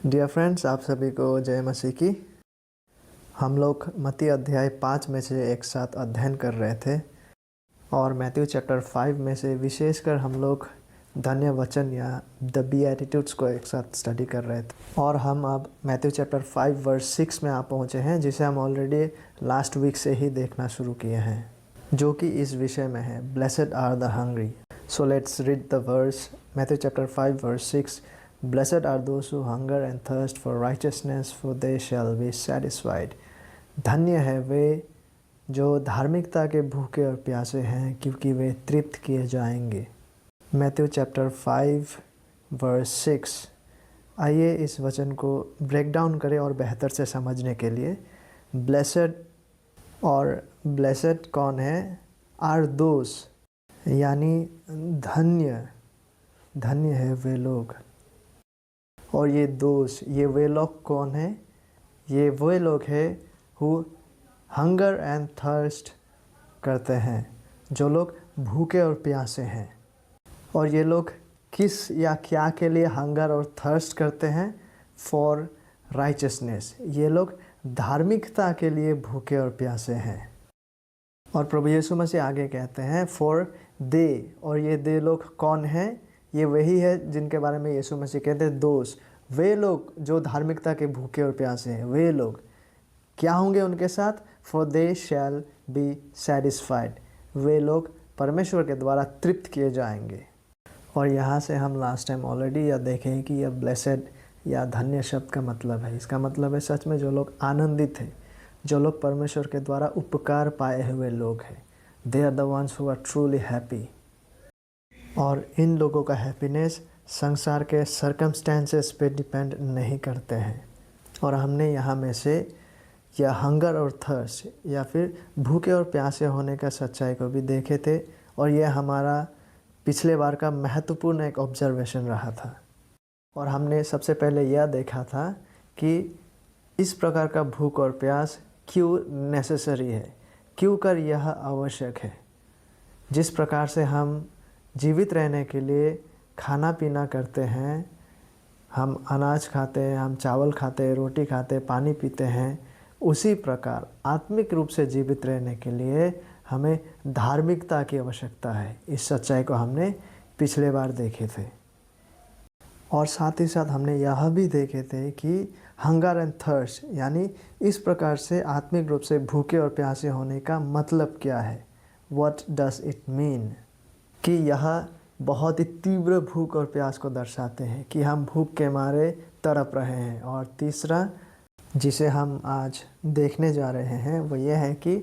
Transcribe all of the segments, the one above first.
Dear friends, आप सभी को जय मसीह की। हम लोग मत्ती अध्याय 5 में से एक साथ अध्ययन कर रहे थे और मैथ्यू चैप्टर 5 में से विशेषकर हम लोग धन्य वचन या द बीएटिट्यूड्स को एक साथ स्टडी कर रहे थे। और हम अब मैथ्यू चैप्टर 5 वर्स 6 में आ पहुँचे हैं, जिसे हम ऑलरेडी लास्ट वीक से ही देखना शुरू किए हैं, जो कि इस विषय में है, blessed are the hungry. So let's read the verse. Matthew chapter 5 verse 6। Blessed are those who hunger and thirst for righteousness, for they shall be satisfied. धन्य है वे जो धार्मिकता के भूखे और प्यासे हैं, क्योंकि वे तृप्त किए जाएंगे। Matthew chapter 5 verse 6। आइए इस वचन को ब्रेक डाउन करें और बेहतर से समझने के लिए। ब्लेसेड और ब्लेसेड कौन है? आर दोस, यानी धन्य, धन्य है वे लोग। और ये दोस्त, ये वे लोग कौन है? ये वे लोग हैं हु हंगर एंड थर्स्ट करते हैं, जो लोग भूखे और प्यासे हैं। और ये लोग किस या क्या के लिए हंगर और थर्स्ट करते हैं? For richness. ये लोग धार्मिकता के लिए भूखे और प्यासे हैं। और प्रभु यीशु मसीह आगे कहते हैं फॉर दे, और ये दे लोग कौन हैं? ये वही है जिनके बारे में यीशु मसीह कहते हैं दोस्त। वे लोग जो धार्मिकता के भूखे और प्यासे हैं, वे लोग क्या होंगे उनके साथ? For they shall be satisfied. वे लोग परमेश्वर के द्वारा तृप्त किए जाएंगे। और यहाँ से हम लास्ट टाइम ऑलरेडी यह देखें कि यह ब्लेसेड या धन्य शब्द का मतलब है, इसका मतलब है सच में जो लोग आनंदित हैं, जो लोग परमेश्वर के द्वारा उपकार पाए हुए लोग हैं। They are the ones who are truly happy. और इन लोगों का हैप्पीनेस संसार के सर्कमस्टेंसेस पे डिपेंड नहीं करते हैं। और हमने यहाँ में से यह हंगर और थर्स्ट या फिर भूखे और प्यासे होने का सच्चाई को भी देखे थे। और यह हमारा पिछले बार का महत्वपूर्ण एक ऑब्जर्वेशन रहा था। और हमने सबसे पहले यह देखा था कि इस प्रकार का भूख और प्यास क्यों नेसेसरी है, क्यों कर यह आवश्यक है। जिस प्रकार से हम जीवित रहने के लिए खाना पीना करते हैं, हम अनाज खाते हैं, हम चावल खाते हैं, रोटी खाते हैं, पानी पीते हैं, उसी प्रकार आत्मिक रूप से जीवित रहने के लिए हमें धार्मिकता की आवश्यकता है। इस सच्चाई को हमने पिछले बार देखे थे। और साथ ही साथ हमने यह भी देखे थे कि हंगर एंड थर्स्ट, यानी इस प्रकार से आत्मिक रूप से भूखे और प्यासे होने का मतलब क्या है। What does it mean? कि यह बहुत ही तीव्र भूख और प्यास को दर्शाते हैं कि हम भूख के मारे तड़प रहे हैं। और तीसरा जिसे हम आज देखने जा रहे हैं वो ये है कि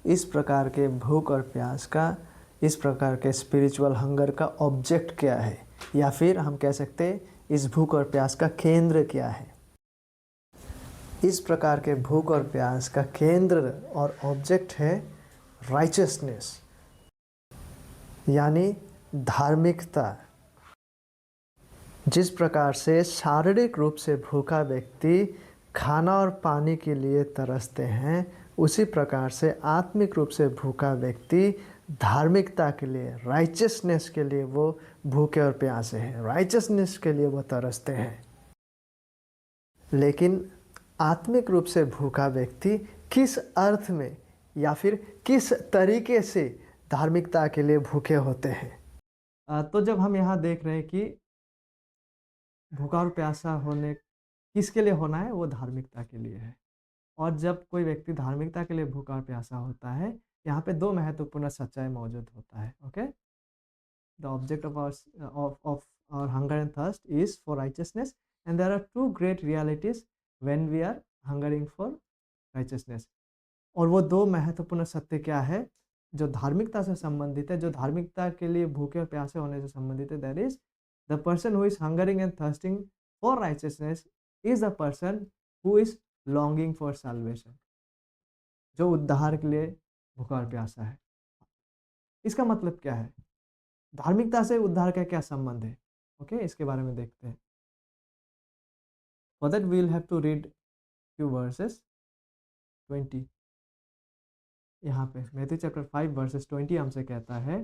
इस प्रकार के भूख और प्यास का, इस प्रकार के स्पिरिचुअल हंगर का ऑब्जेक्ट क्या है, या फिर हम कह सकते हैं इस भूख और प्यास का केंद्र क्या है। इस प्रकार के भूख और प्यास का केंद्र और ऑब्जेक्ट है राइचसनेस, यानी धार्मिकता। जिस प्रकार से शारीरिक रूप से भूखा व्यक्ति खाना और पानी के लिए तरसते हैं, उसी प्रकार से आत्मिक रूप से भूखा व्यक्ति धार्मिकता के लिए, राइचसनेस के लिए वो भूखे और प्यासे हैं, राइचसनेस के लिए वो तरसते हैं। लेकिन आत्मिक रूप से भूखा व्यक्ति किस अर्थ में या फिर किस तरीके से धार्मिकता के लिए भूखे होते हैं? तो जब हम यहाँ देख रहे हैं कि भूखा और प्यासा होने किसके लिए होना है, वो धार्मिकता के लिए है। और जब कोई व्यक्ति धार्मिकता के लिए भूखा और प्यासा होता है, यहाँ पे दो महत्वपूर्ण सच्चाई मौजूद होता है। Okay, the object of our hunger and thirst is for righteousness, and there are two great realities when we are hungering for righteousness. और वो दो महत्वपूर्ण सत्य क्या है जो धार्मिकता से संबंधित है, जो धार्मिकता के लिए भूखे और प्यासे होने से संबंधित है? That is the person who is hungering and thirsting for righteousness is the person who is longing for salvation, जो उद्धार के लिए भूखा और प्यासा है। इसका मतलब क्या है? धार्मिकता से उद्धार का क्या संबंध है? ओके, इसके बारे में देखते हैं। For that we will have to read few verses 20। यहाँ पे मैथ्यू चैप्टर 5 वर्सेस 20 हमसे कहता है,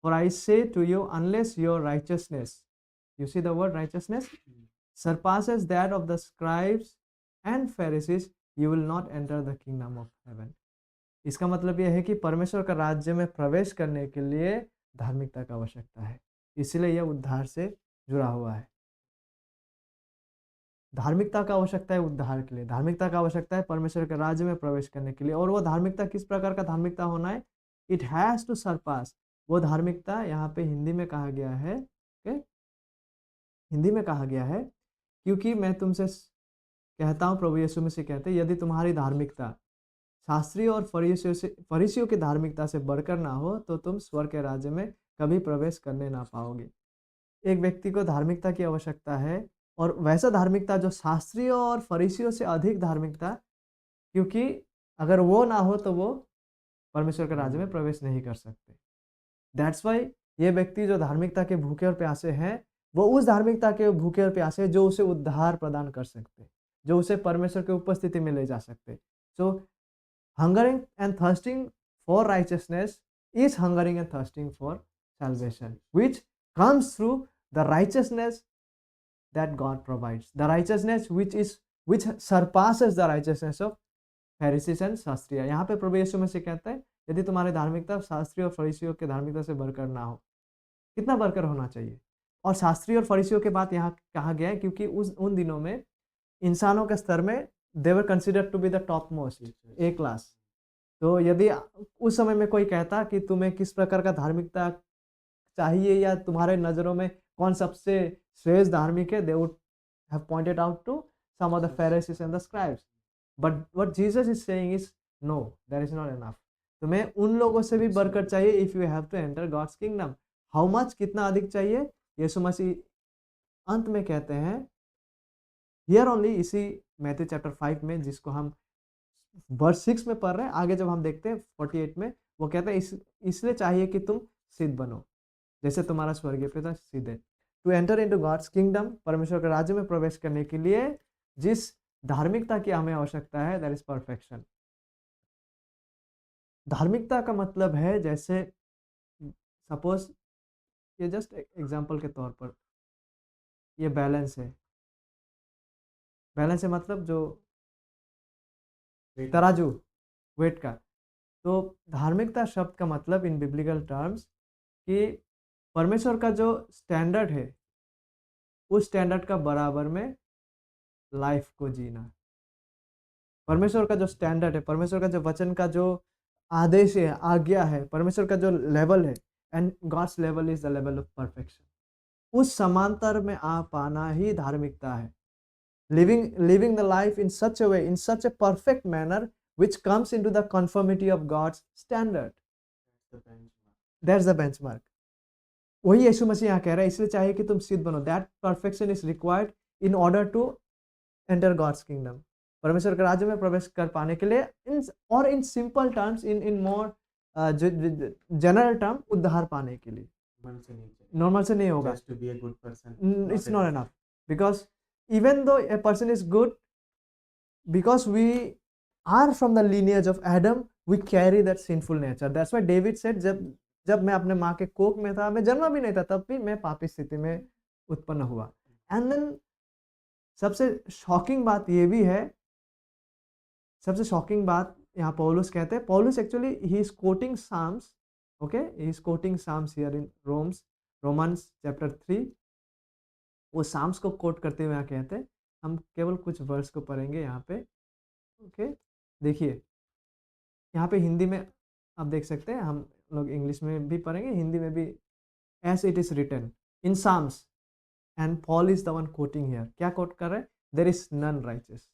For I say to you, unless your righteousness, you see the word righteousness, surpasses that of the scribes and Pharisees, you will not enter the kingdom of heaven. इसका मतलब यह है कि परमेश्वर का राज्य में प्रवेश करने के लिए धार्मिकता की आवश्यकता है, इसलिए यह उद्धार से जुड़ा हुआ है। धार्मिकता का आवश्यकता है उद्धार के लिए, धार्मिकता का आवश्यकता है परमेश्वर के राज्य में प्रवेश करने के लिए। और वो धार्मिकता किस प्रकार का धार्मिकता होना है? It has to surpass. वो धार्मिकता यहाँ पे हिंदी में कहा गया है, ओके, हिंदी में कहा गया है, क्योंकि मैं तुमसे कहता हूँ, प्रभु यीशु मसीह कहते हैं, यदि तुम्हारी धार्मिकता शास्त्रियों और फरीसियों की धार्मिकता से बढ़कर ना हो तो तुम स्वर्ग के राज्य में कभी प्रवेश करने ना पाओगे। एक व्यक्ति को धार्मिकता की आवश्यकता है, और वैसा धार्मिकता जो शास्त्रियों और फरीसियों से अधिक धार्मिकता, क्योंकि अगर वो ना हो तो वो परमेश्वर के राज्य में प्रवेश नहीं कर सकते। दैट्स वाई ये व्यक्ति जो धार्मिकता के भूखे और प्यासे हैं, वो उस धार्मिकता के भूखे और प्यासे जो उसे उद्धार प्रदान कर सकते, जो उसे परमेश्वर के उपस्थिति में ले जा सकते। सो hungering and thirsting for righteousness is hungering and thirsting for salvation, which comes through the righteousness that God provides, the righteousness which surpasses the righteousness of Pharisees and शास्त्रिया। यहाँ पे प्रभु यीशु मसीह कहते हैं, यदि तुम्हारी धार्मिकता शास्त्री और फरीसियों के धार्मिकता से बढ़कर ना हो। कितना बढ़कर होना चाहिए? और शास्त्री और फरीसियों के बात यहाँ कहा गया है क्योंकि उन दिनों में इंसानों के स्तर में they were considered to be the top most, A class. तो यदि उस समय में कोई कहता कि तुम्हें किस प्रकार का धार्मिकता चाहिए या तुम्हारे नजरों में कौन सबसे श्रेष्ठ धार्मिक है, they would have pointed out to some of the Pharisees and the scribes. But what Jesus is saying is no, that is not enough. तुम्हें उन लोगों से भी बढ़कर चाहिए if you have to enter God's kingdom. How much? कितना अधिक चाहिए? यीशु मसीह अंत में कहते हैं हियर ओनली, इसी मैथ्यू चैप्टर 5 में, जिसको हम वर्स 6 में पढ़ रहे हैं, आगे जब हम देखते हैं 48 में, वो कहते हैं इसलिए चाहिए कि तुम सिद्ध बनो जैसे तुम्हारा स्वर्गीय पिता सिद्ध है। To enter into God's kingdom, परमेश्वर के राज्य में प्रवेश करने के लिए जिस धार्मिकता की हमें आवश्यकता है, दैट इज परफेक्शन। धार्मिकता का मतलब है, जैसे सपोज ये जस्ट एग्जांपल के तौर पर, ये बैलेंस है। बैलेंस है मतलब जो तराजू, वेट का। तो धार्मिकता शब्द का मतलब इन बिब्लिकल टर्म्स कि परमेश्वर का जो स्टैंडर्ड है, उस स्टैंडर्ड का बराबर में लाइफ को जीना। परमेश्वर का जो स्टैंडर्ड है, परमेश्वर का जो वचन का जो आदेश है, आज्ञा है, परमेश्वर का जो लेवल है, and God's level is the level of perfection. उस समांतर में आ पाना ही धार्मिकता है। living the life in such a way, in such a perfect manner which comes into the conformity of God's standard. That's the benchmark. वही यीशु मसीह यहाँ कह रहा है, इसलिए चाहिए कि तुम सिद्ध बनो। That perfection is required in order to enter God's kingdom. परमेश्वर के राज्य में प्रवेश कर पाने के लिए, और in simple terms, in more general term, उद्धार पाने के लिए नॉर्मल से नहीं होगा। Just to be a good person. It's not enough, because even though a person is good, because we are from the lineage of Adam, we carry that sinful nature. That's why David said, जब मैं अपने माँ के कोख में था, मैं जन्मा भी नहीं था, तब भी मैं पापी स्थिति में उत्पन्न हुआ। एंड देन सबसे शॉकिंग बात ये भी है, सबसे शॉकिंग बात यहाँ पौलुस कहते हैं, पौलुस actually he is quoting Psalms, okay, he is quoting Psalms here in Romans chapter 3। वो साम्स को कोट करते हुए यहाँ कहते हैं, हम केवल कुछ वर्स को पढ़ेंगे यहाँ पे, ओके। देखिए यहाँ पे हिंदी में आप देख सकते हैं, हम लोग इंग्लिश में भी पढ़ेंगे, हिंदी में भी। As it is written in Psalms, and Paul is the one quoting here. क्या कोट कर रहे हैं? There is none righteous.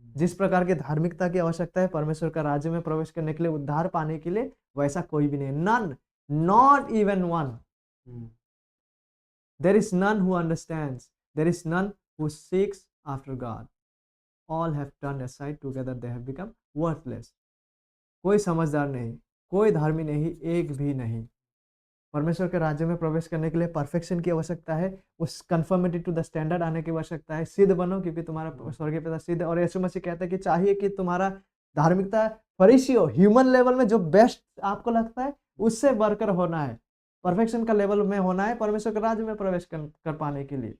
जिस प्रकार की धार्मिकता की आवश्यकता है परमेश्वर का राज्य में प्रवेश करने के लिए, उद्धार पाने के लिए, वैसा कोई भी नहीं। None, not even one. There is none who understands. There is none who seeks after God. All have turned aside, together they have become worthless. कोई समझदार नहीं, कोई धर्मी नहीं, एक भी नहीं। परमेश्वर के राज्य में प्रवेश करने के लिए परफेक्शन की आवश्यकता है, उस कन्फर्मिटी टू द स्टैंडर्ड आने की आवश्यकता है। सिद्ध बनो क्योंकि तुम्हारा स्वर्गीय पिता सिद्ध है। और यीशु मसीह कहता है कि चाहिए कि तुम्हारा धार्मिकता फरीसियों, ह्यूमन लेवल में जो बेस्ट आपको लगता है उससे बढ़कर होना है, परफेक्शन का लेवल में होना है परमेश्वर के राज्य में प्रवेश कर पाने के लिए।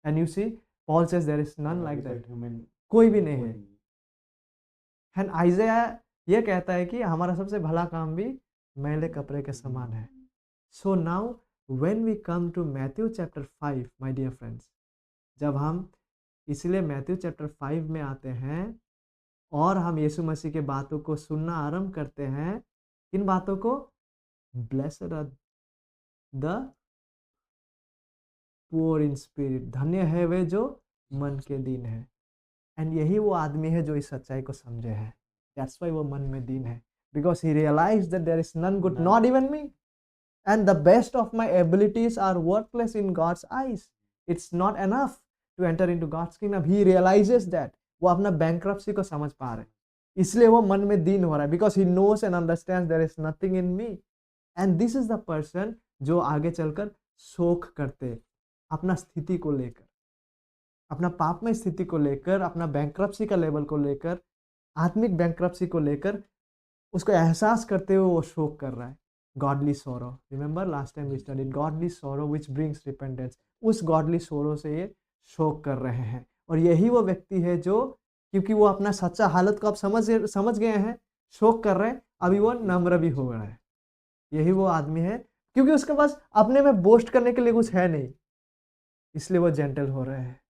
And you see Paul says there is none like that, human कोई भी नहीं है। एंड आइज़ाया ये कहता है कि हमारा सबसे भला काम भी मैले कपड़े के समान है। So now when we come to Matthew chapter 5 my dear friends, जब हम इसलिए मैथ्यू चैप्टर 5 में आते हैं और हम यीशु मसीह के बातों को सुनना आरंभ करते हैं, किन बातों को? Blessed are the poor in spirit, धन्य है वे जो मन के दीन है। एंड यही वो आदमी है जो इस सच्चाई को समझे है। दैट्स व्हाई वो मन में दीन है, because he realize that there is none good, not even me, and the best of my abilities are worthless in God's eyes. It's not enough to enter into God's kingdom. He realizes that, वो अपना bankruptcy को समझ पा रहे, इसलिए वो मन में दीन हो रहा है, because he knows and understands there is nothing in me. And this is the person जो आगे चलकर शोक करते अपना स्थिति को लेकर, अपना पाप में स्थिति को लेकर, अपना बैंक्रप्सी का लेवल को लेकर, आत्मिक बैंक्रप्सी को लेकर उसको एहसास करते हुए वो शोक कर रहा है। Godly sorrow, remember last time we studied godly sorrow which brings repentance. उस गॉडली सोरो से ये शोक कर रहे हैं। और यही वो व्यक्ति है जो, क्योंकि वो अपना सच्चा हालत को आप समझ गए हैं, शोक कर रहे हैं, अभी वो नम्र भी हो रहा है। यही वो आदमी है, क्योंकि उसके पास अपने में बोस्ट करने के लिए कुछ है नहीं, इसलिए वो जेंटल हो रहे हैं।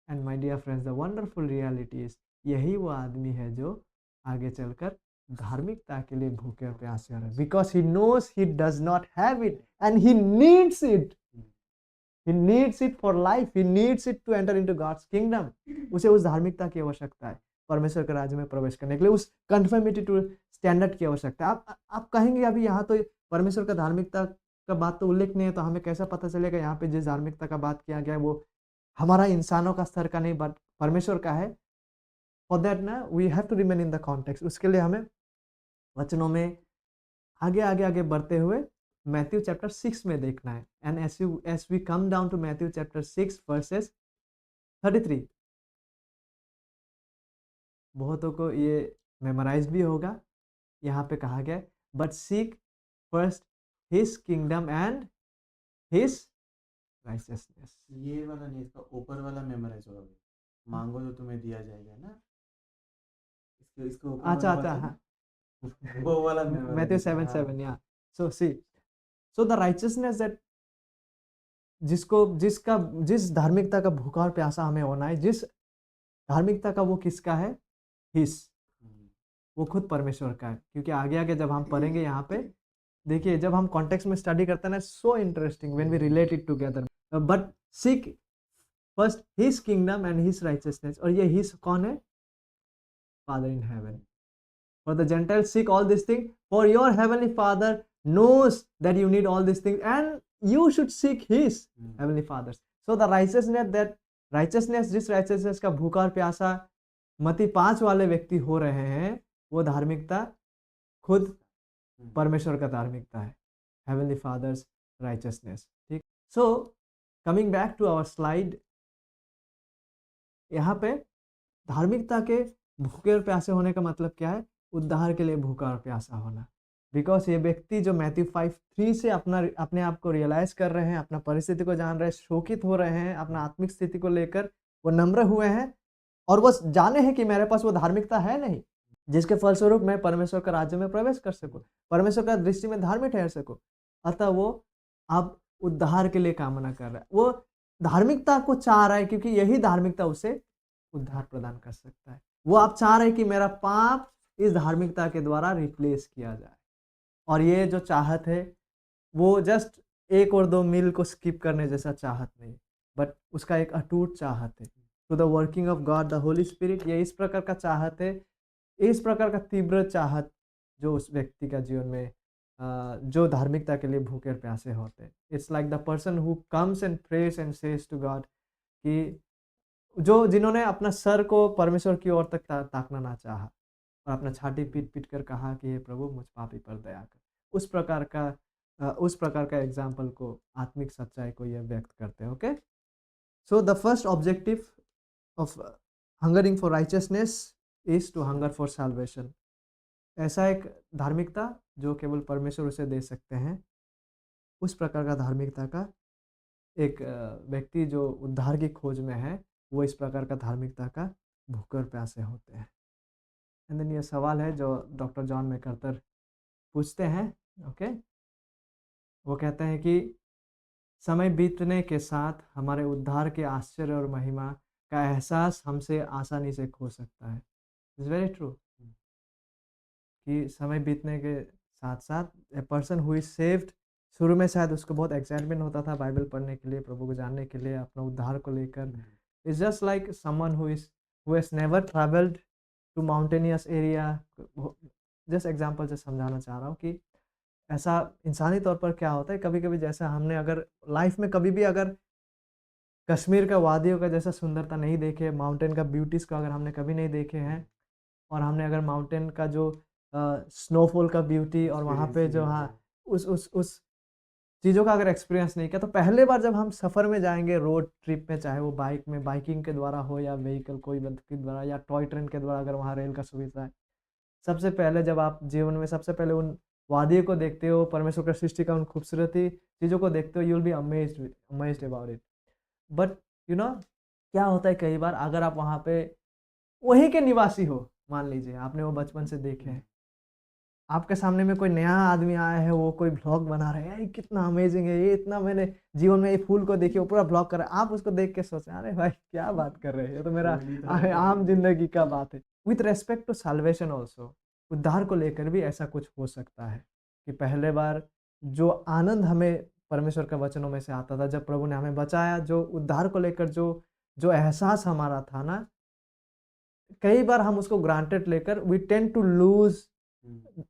And my dear friends, the wonderful reality is, यही वो आदमी है जो आगे चलकर धार्मिकता के लिए भूखे और प्यासे हो रहे हैं, because he knows he does not have it and he needs it. He needs it for life. He needs it to enter into God's kingdom. उसे उस धार्मिकता की आवश्यकता है परमेश्वर के राज्य में प्रवेश करने के लिए, उस कंफर्मिटी टू स्टैंडर्ड की आवश्यकता है। आप कहेंगे अभी यहाँ तो परमेश्वर का धार्मिकता का बात तो उल्लेख नहीं है, तो हमें कैसा पता चलेगा यहाँ पे जिस धार्मिकता का बात किया गया है वो हमारा इंसानों का स्तर का नहीं, बट परमेश्वर का है। फॉर दैट ना we have to remain in the context. उसके लिए हमें वचनों में आगे बढ़ते हुए मैथ्यू चैप्टर 6 में देखना है। And as we come down to Matthew chapter 6 verses 33, बहुतों को ये मेमोराइज भी होगा। यहाँ पे कहा गया, but seek first his kingdom and his righteousness. ये वाला नहीं, इसका ऊपर वाला मेमोराइज होगा। मांगो तो तुम्हें दिया जाएगा ना, इसको ऊपर अच्छा वाला हाँ, वो वाला मैथ्यू 7:7, या सो द राइचियसनेस दैट जिस धार्मिकता का भूखा और प्यासा हमें होना है, जिस धार्मिकता का, वो किसका है? हिस, वो खुद परमेश्वर का है। क्योंकि आगे जब हम पढ़ेंगे यहाँ पे, देखिए जब हम कॉन्टेक्स्ट में स्टडी करते हैं ना, so interesting when we relate it together. But seek first his kingdom and his righteousness, और ये हिज कौन है? Father in heaven. For the Gentiles seek all this thing, for your heavenly father knows that you need all these things and you should seek his heavenly father. So the righteousness जिस righteousness का भूखा और प्यासा मत्ती 5 वाले व्यक्ति हो रहे हैं, वो धार्मिकता खुद परमेश्वर का धार्मिकता है, heavenly father's righteousness। ठीक। So coming back to our slide, यहाँ पे धार्मिकता के भूखे और प्यासे होने का मतलब क्या है? उद्धार के लिए भूखा और प्यासा होना। बिकॉज ये व्यक्ति जो मैथ्यू 5:3 से अपने आप को रियलाइज कर रहे हैं, अपना परिस्थिति को जान रहे हैं, शोकित हो रहे हैं, अपना आत्मिक स्थिति को लेकर वो नम्र हुए हैं, और वो जाने हैं कि मेरे पास वो धार्मिकता है नहीं जिसके फलस्वरूप मैं परमेश्वर का राज्य में प्रवेश कर सकूं, परमेश्वर का दृष्टि में धार्मिक ठहर सकूं। अतः वो अब उद्धार के लिए कामना कर रहा है, वो धार्मिकता को चाह रहा है, क्योंकि यही धार्मिकता उसे उद्धार प्रदान कर सकता है। वो आप चाह रहे हैं कि मेरा पाप इस धार्मिकता के द्वारा रिप्लेस किया जाए। और ये जो चाहत है वो जस्ट 1 और 2 मील को स्किप करने जैसा चाहत नहीं, बट उसका एक अटूट चाहत है। To the working of God the Holy Spirit, ये इस प्रकार का चाहत है, इस प्रकार का तीव्र चाहत जो उस व्यक्ति का जीवन में जो धार्मिकता के लिए भूखे और प्यासे होते हैं। It's like the person who comes and praise and says to God, कि जिन्होंने अपना सर को परमेश्वर की ओर तक ताकना ना चाहा और अपना छाती पीट कर कहा कि हे प्रभु मुझ पापी पर दया कर। उस प्रकार का एग्जाम्पल को, आत्मिक सच्चाई को यह व्यक्त करते हैं। Okay, so the first objective of hungering for righteousness is to hunger for salvation. ऐसा एक धार्मिकता जो केवल परमेश्वर उसे दे सकते हैं, उस प्रकार का धार्मिकता का एक व्यक्ति जो उद्धार की खोज में है, वो इस प्रकार का धार्मिकता का भूखे और प्यासे होते हैं। एंड देन ये सवाल है जो डॉक्टर जॉन मैकआर्थर पूछते हैं, ओके? वो कहते हैं कि समय बीतने के साथ हमारे उद्धार के आश्चर्य और महिमा का एहसास हमसे आसानी से खो सकता है। इट्स वेरी ट्रू कि समय बीतने के साथ-साथ a person who is saved, शुरू में शायद उसको बहुत एक्साइटमेंट होता था बाइबल पढ़ने के लिए, प्रभु को जानने के लिए, अपना उद्धार को लेकर। It's just like someone who has never travelled to mountainous area. Just example से समझाना चाह रहा हूँ कि ऐसा इंसानी तौर पर क्या होता है, कभी-कभी जैसा हमने अगर लाइफ में कभी भी अगर कश्मीर का वादियों का जैसा सुंदरता नहीं देखे, माउंटेन का ब्यूटीज़ को अगर हमने कभी नहीं देखे हैं, और हमने अगर माउंटेन का जो स्नोफॉल का ब्यूटी और वहाँ पे जो उस चीज़ों का अगर एक्सपीरियंस नहीं किया, तो पहले बार जब हम सफ़र में जाएँगे रोड ट्रिप में, चाहे वो बाइक में बाइकिंग के द्वारा हो या व्हीकल कोई के द्वारा या टॉय ट्रेन के द्वारा अगर वहाँ रेल का सुविधा है। सबसे पहले जब आप जीवन में सबसे पहले उन वादियों को देखते हो, परमेश्वर का सृष्टि का उन खूबसूरती चीज़ों को देखते हो, you will be amazed about it. But you know क्या होता है कई बार अगर आप वहाँ पे वहीं के निवासी हो, मान लीजिए आपने वो बचपन से देखे हैं, आपके सामने में कोई नया आदमी आया है, वो कोई व्लॉग बना रहा है, यार ये कितना अमेजिंग है, ये इतना मैंने जीवन में ये फूल को देखिए, वो पूरा व्लॉग कर रहा है। आप उसको देख के सोचें, अरे भाई क्या बात कर रहे हैं, ये तो मेरा आम जिंदगी का बात है। With respect to salvation also, उद्धार को लेकर भी ऐसा कुछ हो सकता है कि पहले बार जो आनंद हमें परमेश्वर के वचनों में से आता था, जब प्रभु ने हमें बचाया, जो उद्धार को लेकर जो जो एहसास हमारा था ना, कई बार हम उसको ग्रांटेड लेकर वी टेंड टू लूज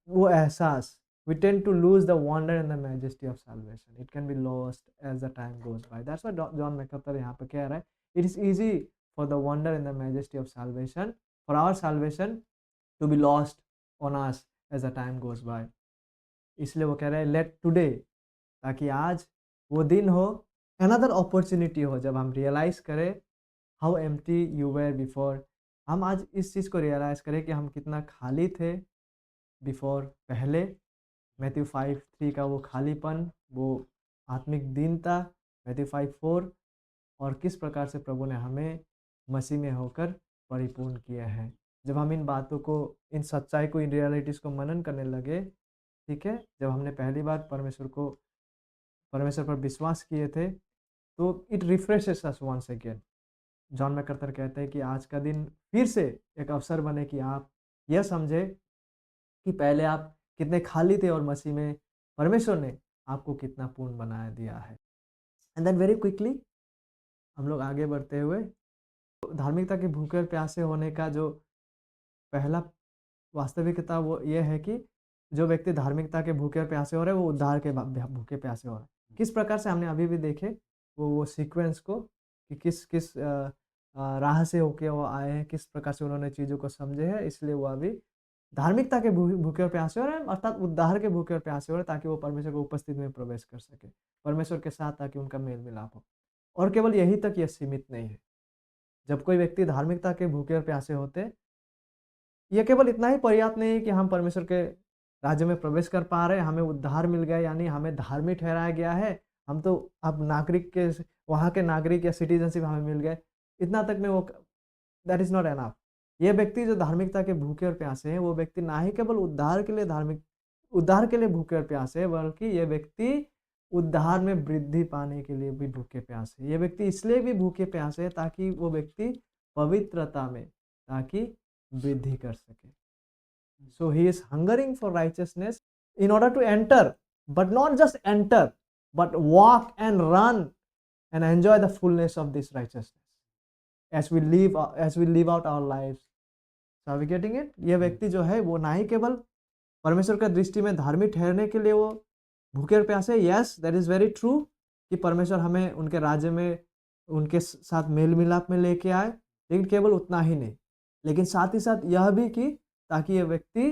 वो एहसास, we tend to lose the wonder and the majesty of salvation. It can be lost as the time goes by. That's what John MacArthur यहाँ पे कह रहा है. It is easy for the wonder and the majesty of salvation, for our salvation to be lost on us as the time goes by. इसलिए वो कह रहा है let today, ताकि आज वो दिन हो, another opportunity हो जब हम realize करें how empty you were before. हम आज इस चीज़ को realize करें कि हम कितना खाली थे बिफोर पहले। मैथ्यू 5:3 का वो खालीपन, वो आत्मिक दीनता, मैथ्यू 5:4, और किस प्रकार से प्रभु ने हमें मसीह में होकर परिपूर्ण किया है। जब हम इन बातों को, इन सच्चाई को, इन रियलिटीज़ को मनन करने लगे, ठीक है, जब हमने पहली बार परमेश्वर पर विश्वास किए थे, तो it refreshes us once again. John MacArthur कहते हैं कि आज का दिन फिर से एक अवसर बने कि आप यह समझे कि पहले आप कितने खाली थे और मसीह में परमेश्वर ने आपको कितना पूर्ण बना दिया है। एंड देन वेरी क्विकली हम लोग आगे बढ़ते हुए धार्मिकता के भूखे और प्यासे होने का जो पहला वास्तविकता वो ये है कि जो व्यक्ति धार्मिकता के भूखे और प्यासे हो रहे हैं, वो उद्धार के भूखे प्यासे हो रहे हैं। किस प्रकार से हमने अभी भी देखे वो सीक्वेंस को कि किस किस राह से होके वो आए हैं, किस प्रकार से उन्होंने चीज़ों को समझे हैं, इसलिए वो अभी धार्मिकता के भूखे और प्यासे हो रहे हैं, अर्थात उद्धार के भूखे और प्यासे हो रहे हैं, ताकि वो परमेश्वर की उपस्थिति में प्रवेश कर सके, परमेश्वर के साथ, ताकि उनका मेल मिलाप हो। और केवल यही तक यह सीमित नहीं है। जब कोई व्यक्ति धार्मिकता के भूखे और प्यासे होते, यह केवल इतना ही पर्याप्त नहीं है कि हम परमेश्वर के राज्य में प्रवेश कर पा रहे हैं, हमें उद्धार मिल गया, यानी हमें धार्मिक ठहराया गया है, हम तो अब नागरिक के, वहाँ के नागरिक या सिटीजनशिप हमें मिल गए, इतना तक में वो, दैट इज़ नॉट एनफ। ये व्यक्ति जो धार्मिकता के भूखे और प्यासे हैं, वो व्यक्ति ना ही केवल उद्धार के लिए भूखे और प्यासे हैं, बल्कि ये व्यक्ति उद्धार में वृद्धि पाने के लिए भी भूखे प्यासे हैं। ये व्यक्ति इसलिए भी भूखे प्यासे हैं ताकि वो व्यक्ति पवित्रता में ताकि वृद्धि कर सके। So he is hungering for righteousness in order to enter, but not just enter, but walk and run and enjoy the fullness of this righteousness as we live out our lives. So are we getting it? ये व्यक्ति जो है वो ना ही केवल परमेश्वर का दृष्टि में धार्मिक ठहरने के लिए वो भूखे और प्यासे, yes that is very true कि परमेश्वर हमें उनके राज्य में उनके साथ मेल मिलाप में लेके आए, लेकिन केवल उतना ही नहीं, लेकिन साथ ही साथ यह भी कि ताकि ये व्यक्ति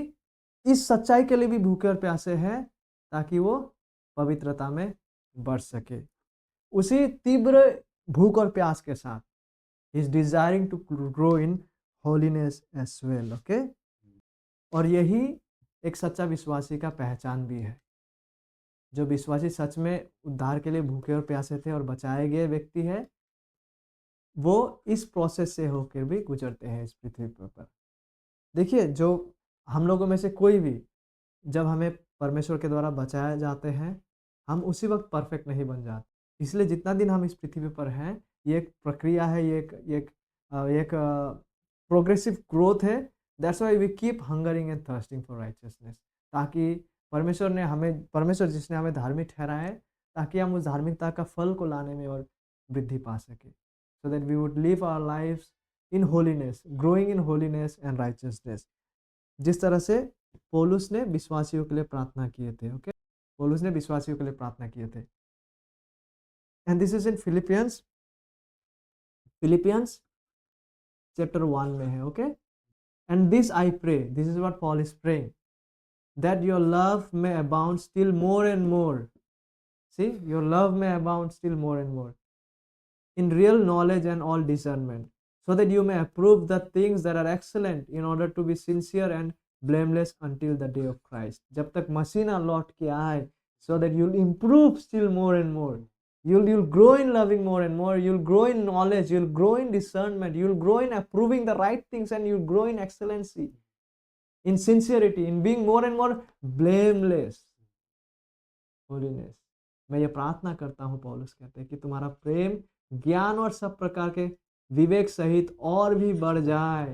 इस सच्चाई के लिए भी भूखे और प्यासे हैं ताकि वो पवित्रता में बढ़ सके। उसी तीव्र भूख और प्यास के साथ he is desiring to grow in holiness as well, okay? और यही एक सच्चा विश्वासी का पहचान भी है। जो विश्वासी सच में उद्धार के लिए भूखे और प्यासे थे और बचाए गए व्यक्ति है, वो इस प्रोसेस से होकर भी गुजरते हैं इस पृथ्वी पर। देखिए, जो हम लोगों में से कोई भी जब हमें परमेश्वर के द्वारा बचाए जाते हैं, हम उसी वक़्त परफेक्ट नहीं बन जाते। इसलिए जितना दिन हम इस पृथ्वी पर हैं, ये एक प्रक्रिया है, ये एक प्रोग्रेसिव ग्रोथ है। That's why we keep hungering and thirsting for righteousness, ताकि परमेश्वर जिसने हमें धार्मिक ठहराया है, ताकि हम उस धार्मिकता का फल को लाने में और वृद्धि पा सकें। So that we would live our lives in holiness, growing in holiness and righteousness. जिस तरह से पौलुस ने विश्वासियों के लिए प्रार्थना किए थे, ओके? पौलुस ने विश्वासियों के लिए प्रार्थना किए थे। And this is in Philippians chapter 1 में है, okay? And this I pray, this is what Paul is praying, that your love may abound still more and more. See, your love may abound still more and more in real knowledge and all discernment, so that you may approve the things that are excellent, in order to be sincere and blameless until the day of Christ. जब तक मसीह ना लौट के आए, so that you'll improve still more and more. You'll grow in loving more and more. You'll grow in knowledge. You'll grow in discernment. You'll grow in approving the right things, and you'll grow in excellency, in sincerity, in being more and more blameless. Holiness. मैं ये प्रार्थना करता हूँ, पौलुस कहते हैं, कि तुम्हारा प्रेम ज्ञान और सब प्रकार के विवेक सहित और भी बढ़ जाए।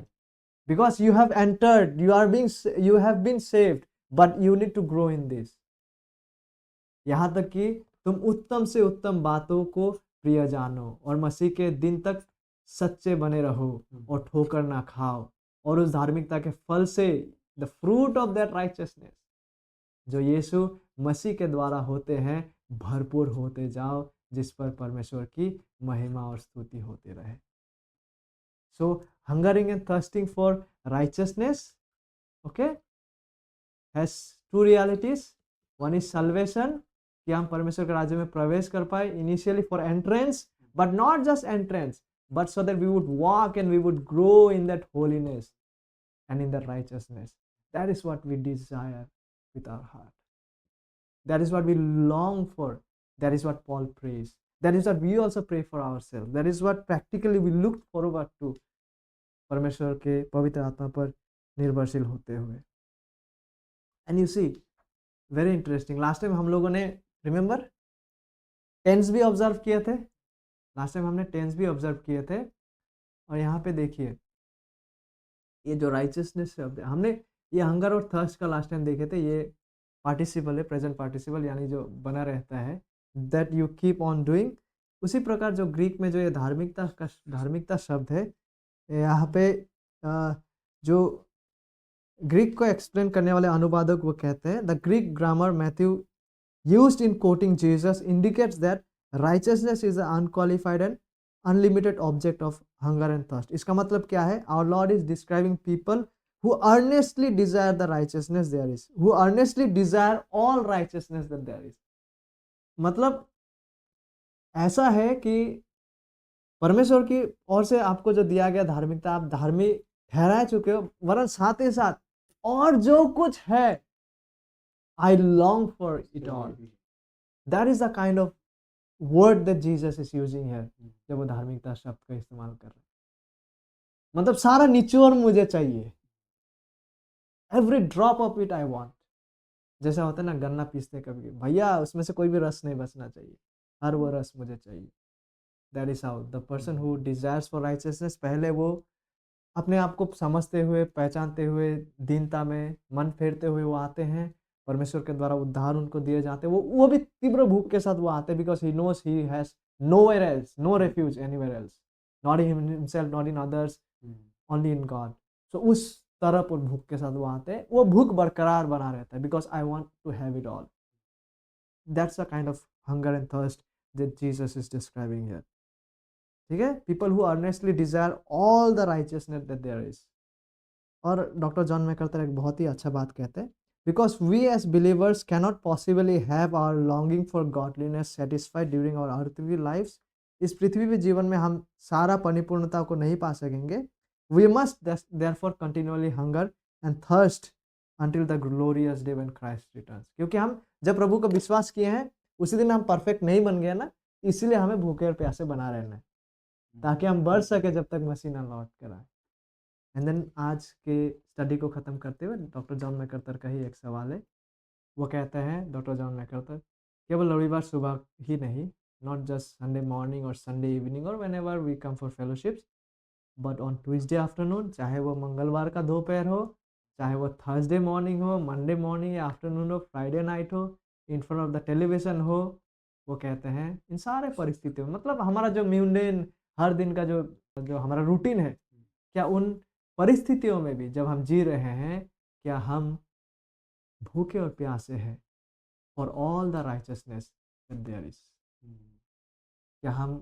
Because you have entered, you have been saved, but you need to grow in this. यहाँ तक कि तुम उत्तम से उत्तम बातों को प्रिय जानो और मसीह के दिन तक सच्चे बने रहो और ठोकर ना खाओ, और उस धार्मिकता के फल से, the fruit of that righteousness, जो यीशु मसीह के द्वारा होते हैं, भरपूर होते जाओ, जिस पर परमेश्वर की महिमा और स्तुति होती रहे। So hungering and thirsting for righteousness, okay, has two realities. One is salvation, कि हम परमेश्वर के राज्य में प्रवेश कर पाए, initially for entrance, but not just entrance, but so that we would walk and we would grow in that holiness and in that righteousness. That is what we desire with our heart. That is what we long for. That is what Paul prays. That is what we also pray for ourselves. That is what practically we look forward to, परमेश्वर के पवित्र आत्मा पर निर्भरशील होते हुए। And you see, very interesting, last time हम लोगों ने, रिमेंबर, टेंस भी ऑब्जर्व किए थे। लास्ट टाइम हमने टेंस भी ऑब्जर्व किए थे, और यहाँ पे देखिए, ये जो राइचियसनेस शब्द है, हमने ये हंगर और थर्स्ट का लास्ट टाइम देखे थे, ये पार्टिसिपल है, प्रेजेंट पार्टिसिपल, यानी जो बना रहता है, that you keep on doing. उसी प्रकार जो ग्रीक में जो ये धार्मिकता शब्द है, यहाँ पे जो ग्रीक को एक्सप्लेन करने वाले अनुवादक वो कहते हैं, the Greek grammar Matthew used in quoting Jesus indicates that righteousness is an unqualified and unlimited object of hunger and thirst. इसका मतलब क्या है? Our Lord is describing people who earnestly desire the righteousness there is, who earnestly desire all righteousness that there is. मतलब ऐसा है कि परमेश्वर की ओर से आपको जो दिया गया धार्मिकता, आप धार्मिक ठहरा चुके हो, वरन साथ ही साथ और जो कुछ है, I long for it all. That is the kind of word that Jesus is using here, जब वो धार्मिकता शब्द का इस्तेमाल कर रहे हैं। मतलब सारा निचोड़ मुझे चाहिए, every drop of it I want. जैसा होता है ना, गन्ना पीसते कभी, भैया उसमें से कोई भी रस नहीं बचना चाहिए, हर वो रस मुझे चाहिए। That is how the person who desires for righteousness, पहले वो अपने आप को समझते हुए, पहचानते हुए, दीनता में मन फेरते हुए वो आते हैं, परमेश्वर के द्वारा उद्धार उनको दिए जाते हैं, वो भी तीव्र भूख के साथ वो आते हैं, because he knows he has nowhere else, no refuge anywhere else, not in himself, not in others, only in God. So उस तरह पर भूख के साथ वो आते हैं, वो भूख बरकरार बना रहता है, because I want to have it all. That's the kind of hunger and thirst that Jesus is describing here. ठीक है, people who earnestly desire all the righteousness that there is. और डॉक्टर जॉन मैकआर्थर एक बहुत ही अच्छा बात कहते हैं, because we as believers cannot possibly have our longing for godliness satisfied during our earthly lives. इस पृथ्वी के जीवन में हम सारा परिपूर्णता को नहीं पा सकेंगे। We must therefore continually hunger and thirst until the glorious day when Christ returns. क्योंकि हम जब प्रभु को विश्वास किए हैं उसी दिन हम परफेक्ट नहीं बन गए ना, इसीलिए हमें भूखे और प्यासे बना रहना है ताकि हम बढ़ सके जब तक मसीह ना लौट कर आए। एंड देन आज के स्टडी को ख़त्म करते हुए डॉक्टर जॉन मैकआर्थर का ही एक सवाल है। वो कहते हैं, डॉक्टर जॉन मैकआर्थर, केवल रविवार सुबह ही नहीं, नॉट जस्ट संडे मॉर्निंग और संडे इवनिंग और whenever we come for fellowships, but on Tuesday afternoon, चाहे वो मंगलवार का दोपहर हो, चाहे वो थर्सडे मॉर्निंग हो, मंडे मॉर्निंग या आफ्टरनून हो, फ्राइडे नाइट हो, in front of the television हो, वो कहते हैं इन सारे परिस्थितियों में, मतलब हमारा जो म्यूंडेन हर दिन का जो जो हमारा रूटीन है, क्या उन परिस्थितियों में भी जब हम जी रहे हैं, क्या हम भूखे और प्यासे हैं for all the righteousness that there is? क्या हम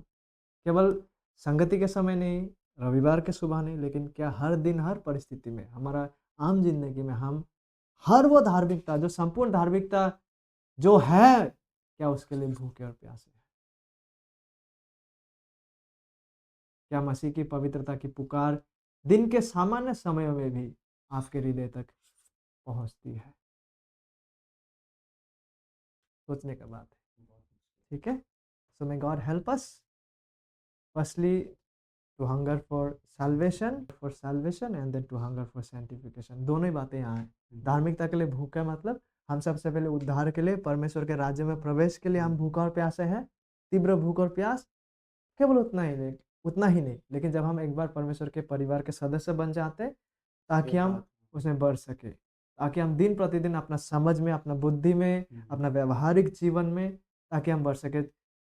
केवल संगति के समय नहीं, रविवार के सुबह नहीं, लेकिन क्या हर दिन हर परिस्थिति में हमारा आम जिंदगी में हम हर वो धार्मिकता जो संपूर्ण धार्मिकता जो है, क्या उसके लिए भूखे और प्यासे हैं? क्या मसीह की पवित्रता की पुकार दिन के सामान्य समयों में भी आपके हृदय तक पहुंचती है? सोचने का बात है, ठीक है? So may God help us firstly to hunger for salvation and then to hunger for sanctification। दोनों ही बातें यहाँ हैं। धार्मिकता के लिए भूखा मतलब हम सबसे पहले उद्धार के लिए, परमेश्वर के राज्य में प्रवेश के लिए हम भूखा और प्यासे हैं, तीव्र भूख और प्यास। केवल उतना ही नहीं, लेकिन जब हम एक बार परमेश्वर के परिवार के सदस्य बन जाते हैं, ताकि हम उसमें बढ़ सके, ताकि हम दिन प्रतिदिन अपना समझ में, अपना बुद्धि में, अपना व्यवहारिक जीवन में, ताकि हम बढ़ सके।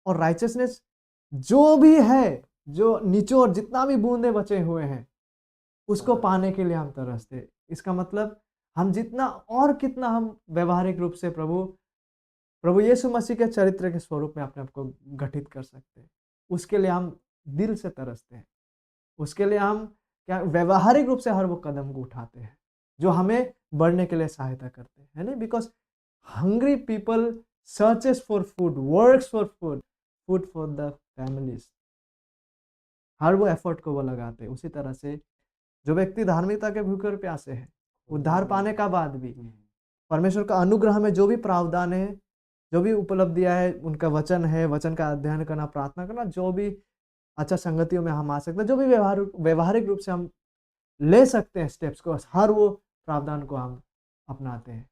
और राइचसनेस जो भी है, जो निचोड़ जितना भी बूंदे बचे हुए हैं, उसको पाने के लिए हम तरसते। इसका मतलब हम जितना और कितना हम व्यवहारिक रूप से प्रभु यीशु मसीह के चरित्र के स्वरूप में अपने आप को गठित कर सकते हैं, उसके लिए हम दिल से तरसते हैं। उसके लिए हम क्या व्यवहारिक रूप से हर वो कदम को उठाते हैं जो हमें बढ़ने के लिए सहायता करते हैं, है नहीं? Because hungry people searches for food, works for food, food for the families. हर वो एफर्ट को वो लगाते हैं। उसी तरह से जो व्यक्ति धार्मिकता के भूखे और प्यासे हैं, उद्धार पाने का बाद भी परमेश्वर का अनुग्रह में जो भी प्रावधान है, जो भी उपलब्धियां है, उनका वचन है, वचन का अध्ययन करना, प्रार्थना करना, जो भी अच्छा संगतियों में हम आ सकते हैं, जो भी व्यवहारिक रूप से हम ले सकते हैं स्टेप्स को, हर वो प्रावधान को हम अपनाते हैं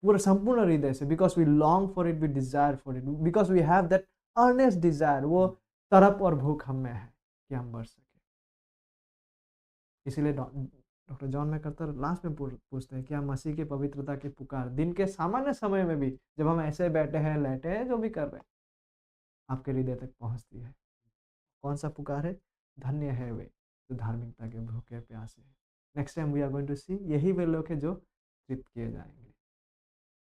पूरा संपूर्ण हृदय से। Because we long for it, we desire for it, because we have that earnest desire. वो तड़प और भूख हम में है कि हम बढ़ सके। इसीलिए डॉक्टर जॉन मैकआर्थर लास्ट में पूछते हैं, क्या मसीह की पवित्रता की पुकार दिन के सामान्य समय में भी, जब हम ऐसे बैठे हैं, लेटे हैं, जो भी कर रहे हैं, आपके हृदय तक पहुंचती है? कौन सा पुकार है? धन्य है वे जो धार्मिकता के भूखे प्यासे हैं। Next time we are going to see, यही वे लोग हैं जो तृप्त किए जाएंगे।